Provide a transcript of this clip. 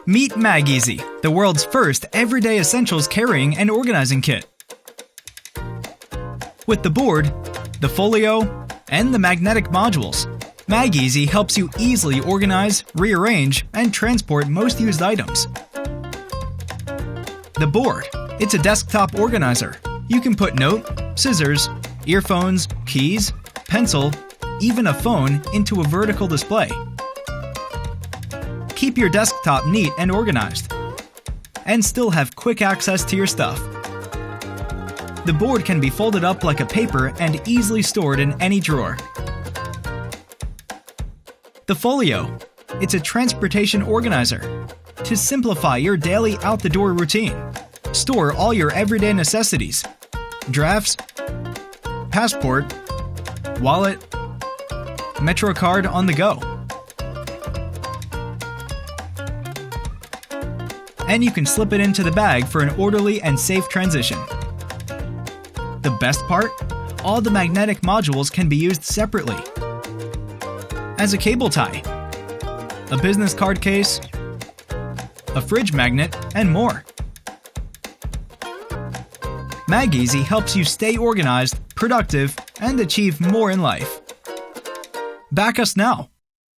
Meet MagEasy, the world's first everyday essentials carrying and organizing kit. With the board, the folio, and the magnetic modules, MagEasy helps you easily organize, rearrange, and transport most used items. The board. It's a desktop organizer. You can put note, scissors, earphones, keys, pencil, even a phone into a vertical display. Keep your desktop neat and organized, and still have quick access to your stuff. The board can be folded up like a paper and easily stored in any drawer. The folio. It's a transportation organizer. To simplify your daily out-the-door routine, store all your everyday necessities, drafts, passport, wallet, Metro card on the go. And you can slip it into the bag for an orderly and safe transition. The best part? All the magnetic modules can be used separately. As a cable tie, a business card case, a fridge magnet, and more. MagEasy helps you stay organized, productive, and achieve more in life. Back us now.